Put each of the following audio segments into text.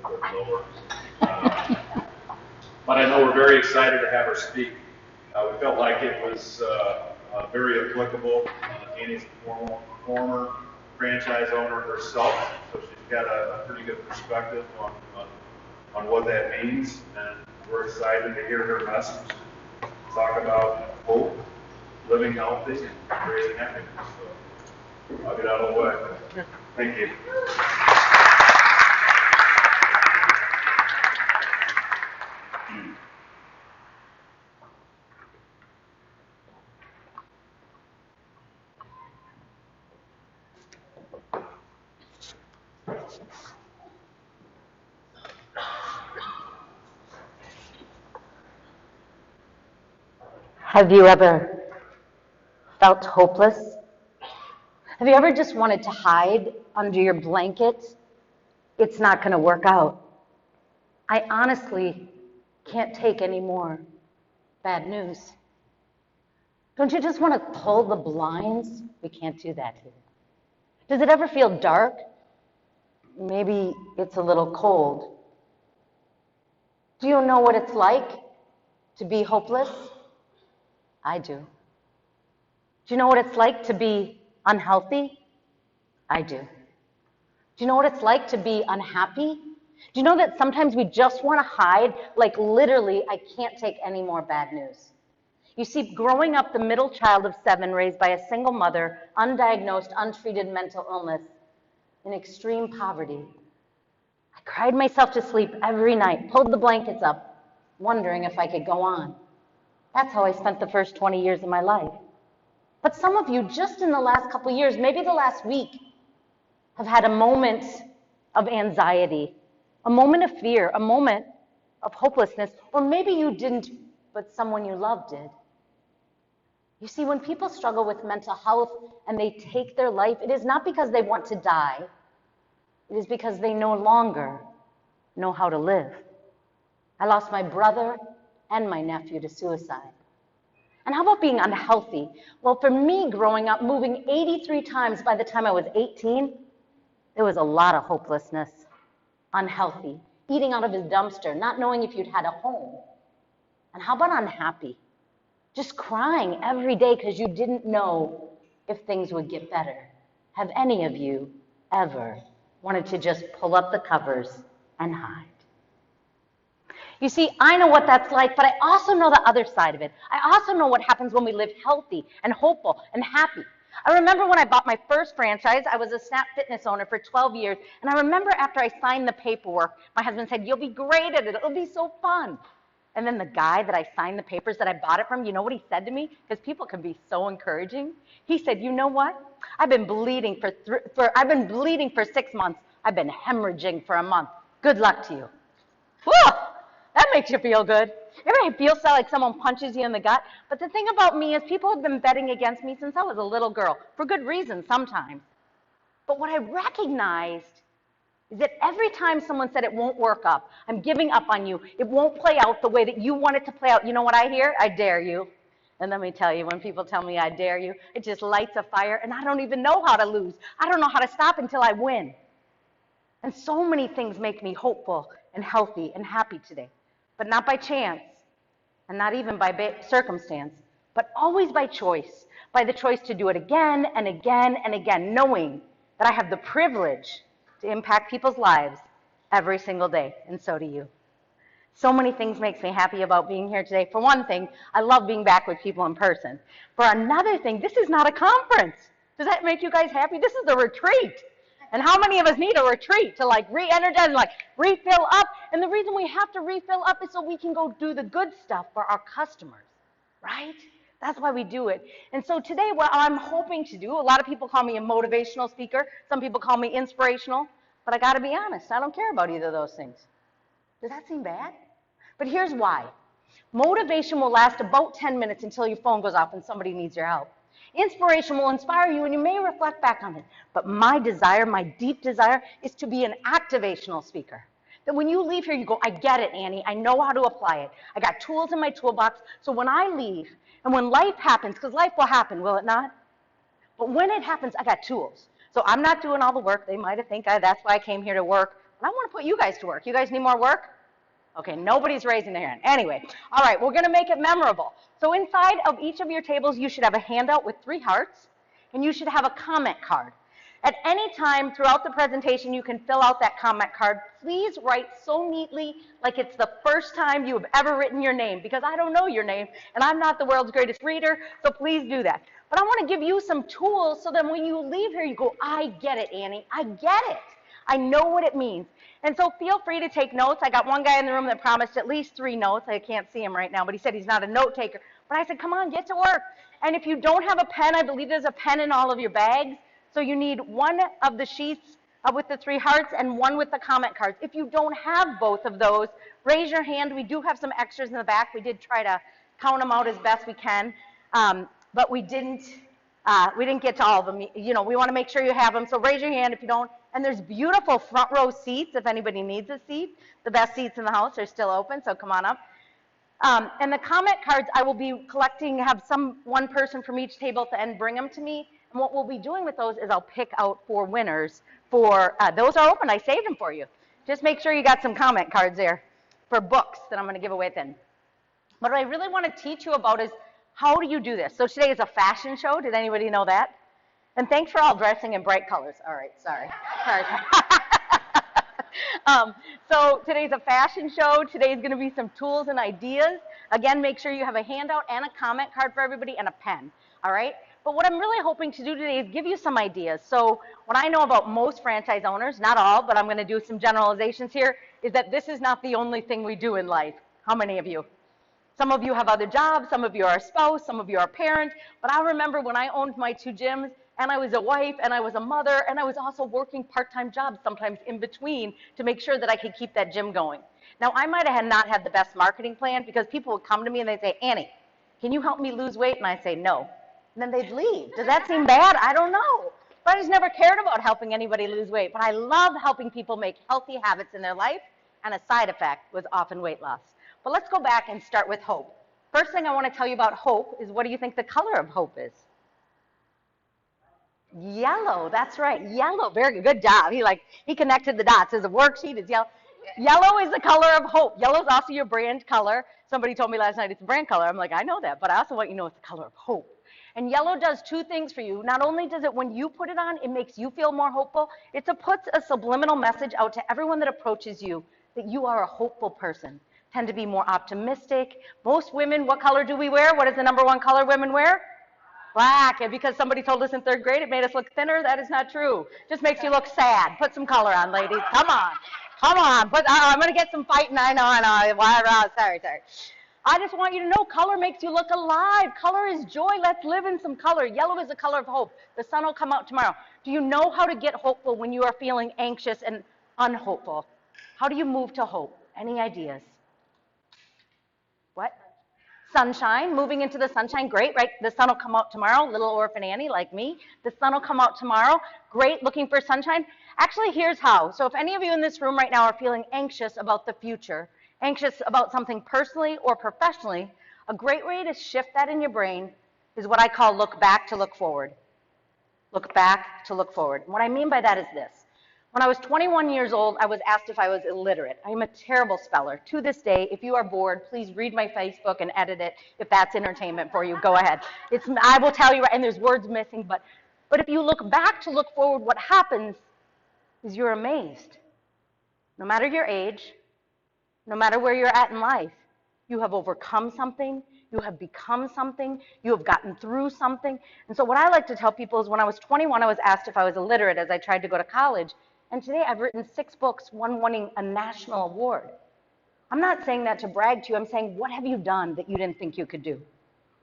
little bit lower. But I know we're very excited to have her speak. We felt like it was very applicable. Annie's a former franchise owner herself, so she's got a pretty good perspective on what that means, and we're excited to hear her message. Talk about hope, living healthy, and creating happiness. So I'll get out of the way. Thank you. Have you ever felt hopeless? Have you ever just wanted to hide under your blanket? It's not going to work out. I honestly can't take any more bad news. Don't you just want to pull the blinds? We can't do that here. Does it ever feel dark? Maybe it's a little cold. Do you know what it's like to be hopeless? I do. Do you know what it's like to be unhealthy? I do. Do you know what it's like to be unhappy? Do you know that sometimes we just want to hide? Like literally, I can't take any more bad news. You see, growing up the middle child of 7, raised by a single mother, undiagnosed, untreated mental illness, in extreme poverty, I cried myself to sleep every night, pulled the blankets up, wondering if I could go on. That's how I spent the first 20 years of my life. But some of you, just in the last couple of years, maybe the last week, have had a moment of anxiety, a moment of fear, a moment of hopelessness, or maybe you didn't, but someone you loved did. You see, when people struggle with mental health and they take their life, it is not because they want to die. It is because they no longer know how to live. I lost my brother and my nephew to suicide. And how about being unhealthy? Well, for me growing up, moving 83 times by the time I was 18, there was a lot of hopelessness, unhealthy, eating out of his dumpster, not knowing if you'd had a home. And how about unhappy? Just crying every day because you didn't know if things would get better. Have any of you ever wanted to just pull up the covers and hide? You see, I know what that's like, but I also know the other side of it. I also know what happens when we live healthy and hopeful and happy. I remember when I bought my first franchise, I was a Snap Fitness owner for 12 years, and I remember after I signed the paperwork, my husband said, "You'll be great at it, it'll be so fun." And then the guy that I signed the papers that I bought it from, you know what he said to me? Because people can be so encouraging. He said, "You know what? I've been bleeding for 6 months. I've been hemorrhaging for a month. Good luck to you." Whew! That makes you feel good. You ever feel like someone punches you in the gut? But the thing about me is people have been betting against me since I was a little girl, for good reason sometimes. But what I recognized is that every time someone said it won't work up, I'm giving up on you, it won't play out the way that you want it to play out, you know what I hear? I dare you. And let me tell you, when people tell me I dare you, it just lights a fire, and I don't even know how to lose. I don't know how to stop until I win. And so many things make me hopeful and healthy and happy today. But not by chance, and not even by circumstance, but always by choice, by the choice to do it again and again and again, knowing that I have the privilege to impact people's lives every single day, and so do you. So many things makes me happy about being here today. For one thing, I love being back with people in person. For another thing, this is not a conference. Does that make you guys happy? This is a retreat. And how many of us need a retreat to re-energize and refill up? And the reason we have to refill up is so we can go do the good stuff for our customers, right? That's why we do it. And so today what I'm hoping to do, a lot of people call me a motivational speaker. Some people call me inspirational. But I got to be honest, I don't care about either of those things. Does that seem bad? But here's why. Motivation will last about 10 minutes until your phone goes off and somebody needs your help. Inspiration will inspire you, and you may reflect back on it. But my desire, my deep desire, is to be an activational speaker. That when you leave here, you go, "I get it, Annie. I know how to apply it. I got tools in my toolbox." So when I leave, and when life happens, because life will happen, will it not? But when it happens, I got tools. So I'm not doing all the work. They might have think that's why I came here to work. And I want to put you guys to work. You guys need more work? Okay, nobody's raising their hand. Anyway, all right, we're going to make it memorable. So inside of each of your tables, you should have a handout with 3 hearts, and you should have a comment card. At any time throughout the presentation, you can fill out that comment card. Please write so neatly like it's the first time you have ever written your name, because I don't know your name, and I'm not the world's greatest reader, so please do that. But I want to give you some tools so that when you leave here, you go, I get it, Annie. I get it. I know what it means. And so feel free to take notes. I got one guy in the room that promised at least 3 notes. I can't see him right now, but he said he's not a note taker. But I said, come on, get to work. And if you don't have a pen, I believe there's a pen in all of your bags. So you need one of the sheets with the 3 hearts and one with the comment cards. If you don't have both of those, raise your hand. We do have some extras in the back. We did try to count them out as best we can, but we didn't get to all of them. You know, we want to make sure you have them. So raise your hand if you don't. And there's beautiful front row seats if anybody needs a seat. The best seats in the house are still open, so come on up. And the comment cards I will be collecting, have one person from each table at the end bring them to me. And what we'll be doing with those is I'll pick out 4 winners for, those are open, I saved them for you. Just make sure you got some comment cards there for books that I'm going to give away at the end. What I really want to teach you about is how do you do this? So today is a fashion show. Did anybody know that? And thanks for all dressing in bright colors. All right, sorry. So today's a fashion show. Today's going to be some tools and ideas. Again, make sure you have a handout and a comment card for everybody and a pen. All right? But what I'm really hoping to do today is give you some ideas. So what I know about most franchise owners, not all, but I'm going to do some generalizations here, is that this is not the only thing we do in life. How many of you? Some of you have other jobs, some of you are a spouse, some of you are a parent. But I remember when I owned my 2 gyms, and I was a wife, and I was a mother, and I was also working part-time jobs sometimes in between to make sure that I could keep that gym going. Now, I might have not had the best marketing plan because people would come to me and they'd say, Annie, can you help me lose weight? And I'd say, no. And then they'd leave. Does that seem bad? I don't know. But I just never cared about helping anybody lose weight. But I love helping people make healthy habits in their life, and a side effect was often weight loss. But let's go back and start with hope. First thing I want to tell you about hope is, what do you think the color of hope is? Yellow, that's right, yellow. Very good job. He connected the dots. There's a worksheet, it's yellow. Yellow is the color of hope. Yellow is also your brand color. Somebody told me last night it's a brand color. I'm like, I know that, but I also want you to know it's the color of hope. And yellow does 2 things for you. Not only does it, when you put it on, it makes you feel more hopeful, it puts a subliminal message out to everyone that approaches you that you are a hopeful person. Tend to be more optimistic. Most women, what color do we wear? What is the #1 color women wear? Black. And because somebody told us in 3rd grade it made us look thinner, that is not true. Just makes you look sad. Put some color on, ladies. Come on. Come on. I'm going to get some fighting. I know. Sorry. I just want you to know color makes you look alive. Color is joy. Let's live in some color. Yellow is the color of hope. The sun will come out tomorrow. Do you know how to get hopeful when you are feeling anxious and unhopeful? How do you move to hope? Any ideas? What? Sunshine, moving into the sunshine, great, right? The sun will come out tomorrow, little orphan Annie like me. The sun will come out tomorrow, great, looking for sunshine. Actually, here's how. So if any of you in this room right now are feeling anxious about the future, anxious about something personally or professionally, a great way to shift that in your brain is what I call look back to look forward. Look back to look forward. And what I mean by that is this. When I was 21 years old, I was asked if I was illiterate. I'm a terrible speller. To this day, if you are bored, please read my Facebook and edit it. If that's entertainment for you, go ahead. I will tell you, and there's words missing, but if you look back to look forward, what happens is you're amazed. No matter your age, no matter where you're at in life, you have overcome something, you have become something, you have gotten through something. And so what I like to tell people is when I was 21, I was asked if I was illiterate as I tried to go to college. And today I've written 6 books, one winning a national award. I'm not saying that to brag to you. I'm saying, what have you done that you didn't think you could do?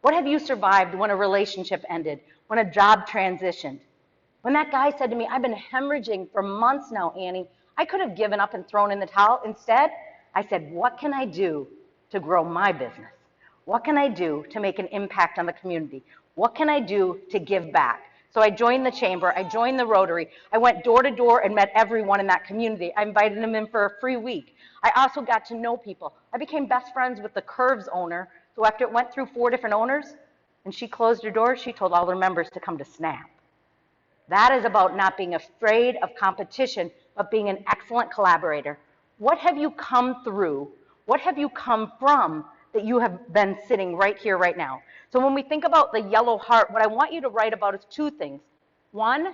What have you survived when a relationship ended, when a job transitioned? When that guy said to me, I've been hemorrhaging for months now, Annie, I could have given up and thrown in the towel. Instead, I said, what can I do to grow my business? What can I do to make an impact on the community? What can I do to give back? So I joined the chamber, I joined the Rotary, I went door to door and met everyone in that community. I invited them in for a free week. I also got to know people. I became best friends with the Curves owner, so after it went through 4 different owners, and she closed her doors, she told all her members to come to SNAP. That is about not being afraid of competition, but being an excellent collaborator. What have you come through? What have you come from that you have been sitting right here, right now? So when we think about the yellow heart, what I want you to write about is two things. One,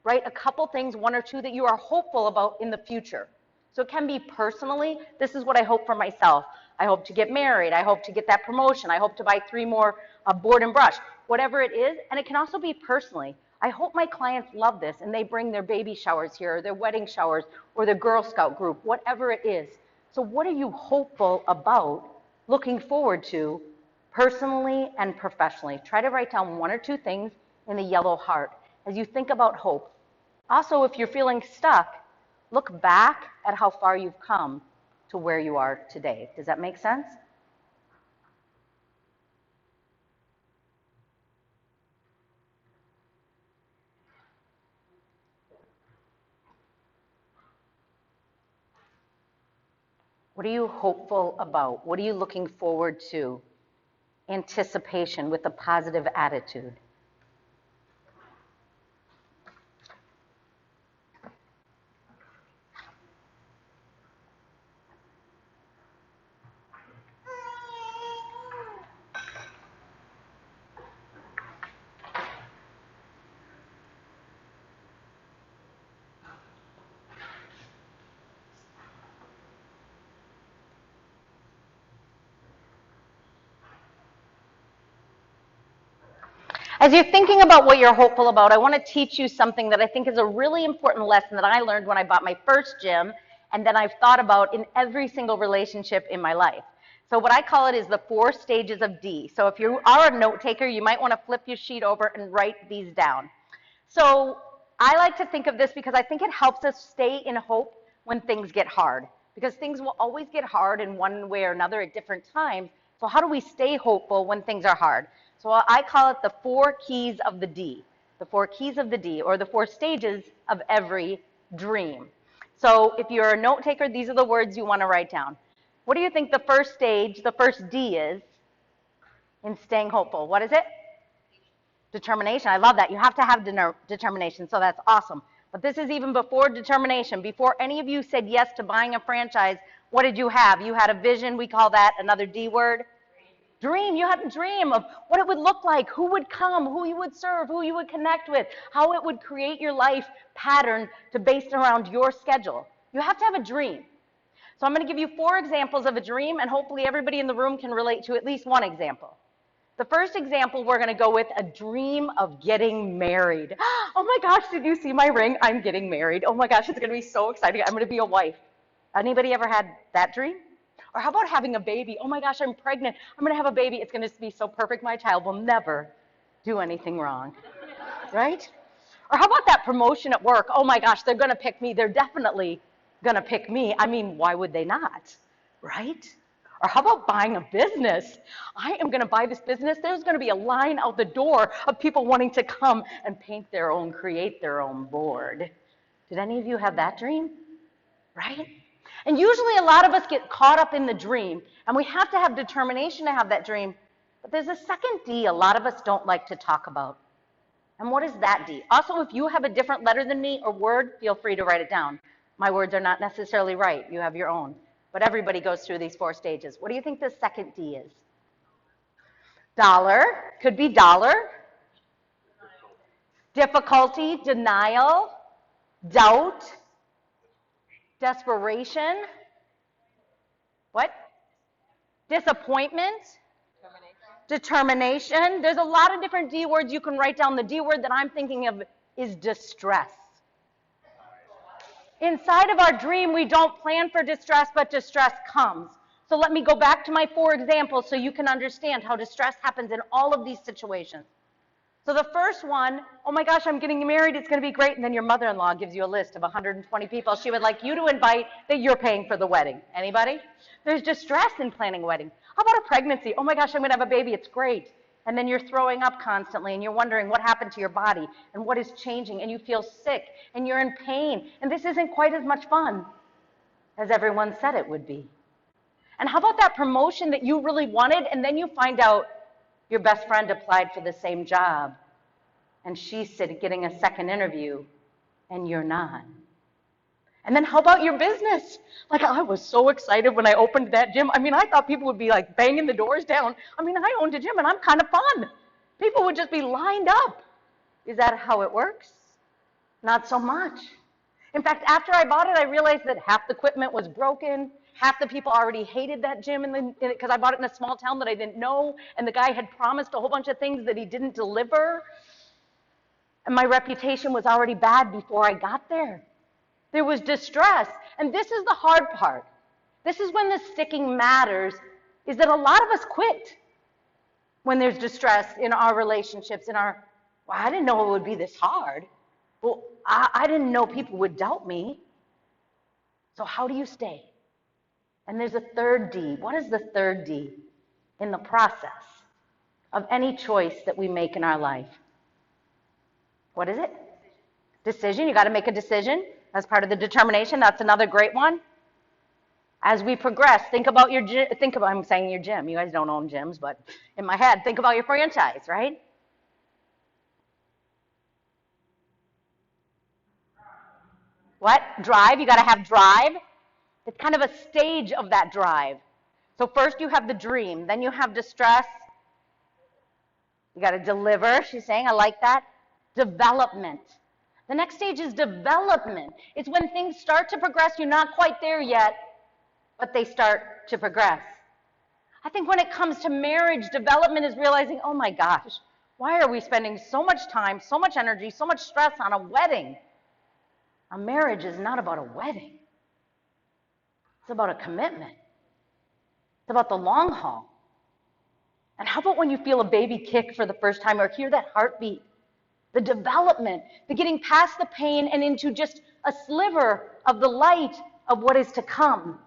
write a couple things, one or two, that you are hopeful about in the future. So it can be personally, this is what I hope for myself. I hope to get married. I hope to get that promotion. I hope to buy 3 more board and brush, whatever it is. And it can also be personally. I hope my clients love this and they bring their baby showers here, or their wedding showers, or their Girl Scout group, whatever it is. So what are you hopeful about, looking forward to, personally and professionally? Try to write down 1 or 2 things in the yellow heart as you think about hope. Also, if you're feeling stuck, look back at how far you've come to where you are today. Does that make sense? What are you hopeful about? What are you looking forward to? Anticipation with a positive attitude. As you're thinking about what you're hopeful about, I want to teach you something that I think is a really important lesson that I learned when I bought my first gym, and then I've thought about in every single relationship in my life. So what I call it is the 4 stages of D. So if you are a note taker, you might want to flip your sheet over and write these down. So I like to think of this because I think it helps us stay in hope when things get hard, because things will always get hard in one way or another at different times. So how do we stay hopeful when things are hard? So I call it the 4 keys of the D, the 4 keys of the D, or the 4 stages of every dream. So if you're a note taker, these are the words you want to write down. What do you think the first stage, the first D is in staying hopeful? What is it? Determination. I love that. You have to have determination, so that's awesome. But this is even before determination. Before any of you said yes to buying a franchise, what did you have? You had a vision. We call that another D word. Dream. You had a dream of what it would look like, who would come, who you would serve, who you would connect with, how it would create your life pattern to based around your schedule. You have to have a dream. So I'm going to give you 4 examples of a dream, and hopefully everybody in the room can relate to at least one example. The first example, we're going to go with a dream of getting married. Oh my gosh, did you see my ring? I'm getting married. Oh my gosh, it's going to be so exciting. I'm going to be a wife. Anybody ever had that dream? Or how about having a baby? Oh my gosh, I'm pregnant. I'm going to have a baby. It's going to be so perfect. My child will never do anything wrong, right? Or how about that promotion at work? Oh my gosh, they're going to pick me. They're definitely going to pick me. I mean, why would they not, right? Or how about buying a business? I am going to buy this business. There's going to be a line out the door of people wanting to come and paint their own, create their own board. Did any of you have that dream? Right? And usually a lot of us get caught up in the dream, and we have to have determination to have that dream. But there's a second D a lot of us don't like to talk about. And what is that D? Also, if you have a different letter than me or word, feel free to write it down. My words are not necessarily right. You have your own. But everybody goes through these 4 stages. What do you think the second D is? Dollar. Could be dollar. Difficulty, denial, doubt, desperation. What? Disappointment. Determination. There's a lot of different D words you can write down. The D word that I'm thinking of is distress. Inside of our dream, we don't plan for distress, but distress comes. So let me go back to my 4 examples so you can understand how distress happens in all of these situations. So the first one, oh my gosh, I'm getting married, it's going to be great. And then your mother-in-law gives you a list of 120 people she would like you to invite that you're paying for the wedding. Anybody? There's distress in planning a wedding. How about a pregnancy? Oh my gosh, I'm going to have a baby, it's great. And then you're throwing up constantly and you're wondering what happened to your body and what is changing, and you feel sick and you're in pain. And this isn't quite as much fun as everyone said it would be. And how about that promotion that you really wanted, and then you find out your best friend applied for the same job and she's getting a second interview and you're not. And then how about your business? Like, I was so excited when I opened that gym. I mean, I thought people would be like banging the doors down. I mean, I owned a gym and I'm kind of fun. People would just be lined up. Is that how it works? Not so much. In fact, after I bought it, I realized that half the equipment was broken. Half the people already hated that gym because I bought it in a small town that I didn't know. And the guy had promised a whole bunch of things that he didn't deliver. And my reputation was already bad before I got there. There was distress. And this is the hard part. This is when the sticking matters, is that a lot of us quit when there's distress in our relationships, well, I didn't know it would be this hard. Well, I didn't know people would doubt me. So how do you stay? And there's a third D. What is the third D in the process of any choice that we make in our life? What is it? Decision. You got to make a decision. That's part of the determination. That's another great one. As we progress, think about I'm saying your gym. You guys don't own gyms, but in my head, think about your franchise, right? What? Drive. You got to have drive. It's kind of a stage of that drive. So first you have the dream, then you have distress. You got to deliver, she's saying. I like that. Development. The next stage is development. It's when things start to progress. You're not quite there yet, but they start to progress. I think when it comes to marriage, development is realizing, oh my gosh, why are we spending so much time, so much energy, so much stress on a wedding? A marriage is not about a wedding. It's about a commitment. It's about the long haul. And how about when you feel a baby kick for the first time or hear that heartbeat? The development, the getting past the pain and into just a sliver of the light of what is to come.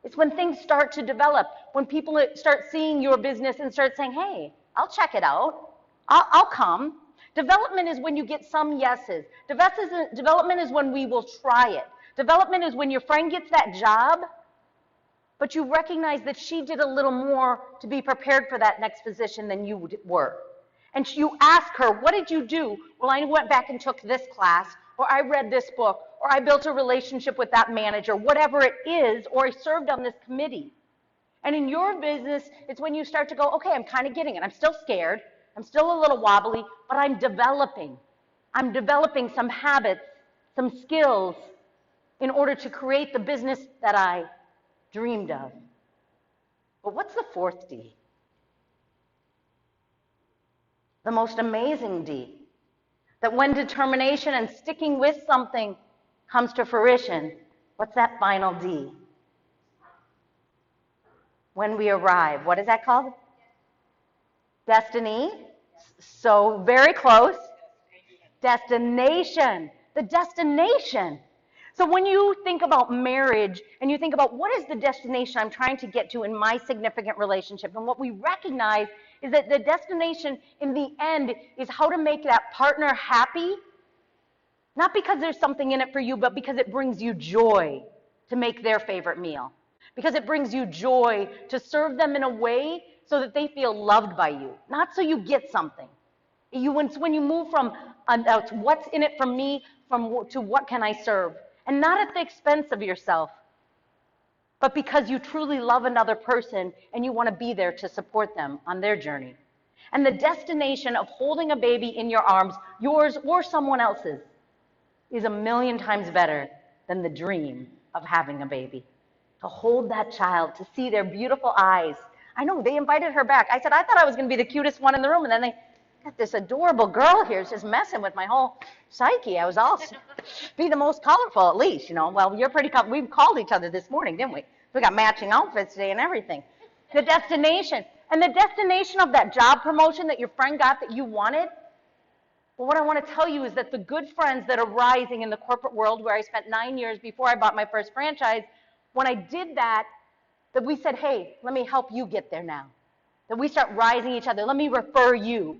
It's when things start to develop, when people start seeing your business and start saying, hey, I'll check it out. I'll come. Development is when you get some yeses. Development is when we will try it. Development is when your friend gets that job, but you recognize that she did a little more to be prepared for that next position than you were. And you ask her, what did you do? Well, I went back and took this class, or I read this book, or I built a relationship with that manager, whatever it is, or I served on this committee. And in your business, it's when you start to go, okay, I'm kind of getting it. I'm still scared. I'm still a little wobbly, but I'm developing. I'm developing some habits, some skills in order to create the business that I dreamed of. But what's the fourth D? The most amazing D. That when determination and sticking with something comes to fruition, what's that final D? When we arrive. What is that called? Destiny. So very close. Destination. The destination. So when you think about marriage and you think about what is the destination I'm trying to get to in my significant relationship, and what we recognize is that the destination in the end is how to make that partner happy, not because there's something in it for you, but because it brings you joy to make their favorite meal, because it brings you joy to serve them in a way so that they feel loved by you, not so you get something. It's when you move from what's in it for me to what can I serve, and not at the expense of yourself, but because you truly love another person and you want to be there to support them on their journey. And the destination of holding a baby in your arms, yours or someone else's, is a million times better than the dream of having a baby. To hold that child, to see their beautiful eyes. I know, they invited her back. I said, I thought I was going to be the cutest one in the room, and then they got this adorable girl here just messing with my whole psyche. I was all, be the most colorful at least, you know. Well, you're pretty colorful. We called each other this morning, didn't we? We got matching outfits today and everything. The destination. And the destination of that job promotion that your friend got that you wanted, well, what I want to tell you is that the good friends that are rising in the corporate world, where I spent 9 years before I bought my first franchise, when I did that we said, hey, let me help you get there now. That we start rising each other. Let me refer you.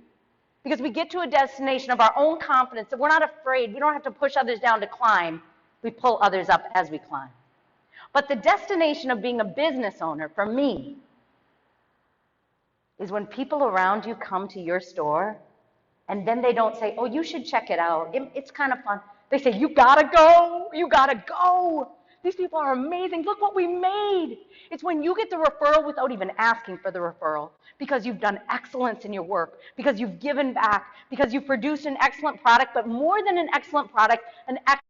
Because we get to a destination of our own confidence, that we're not afraid. We don't have to push others down to climb. We pull others up as we climb. But the destination of being a business owner, for me, is when people around you come to your store, and then they don't say, oh, you should check it out. It's kind of fun. They say, you gotta go, you gotta go. These people are amazing. Look what we made. It's when you get the referral without even asking for the referral, because you've done excellence in your work, because you've given back, because you've produced an excellent product, but more than an excellent product, an excellent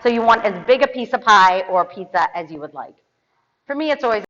So you want as big a piece of pie or pizza as you would like. For me, it's always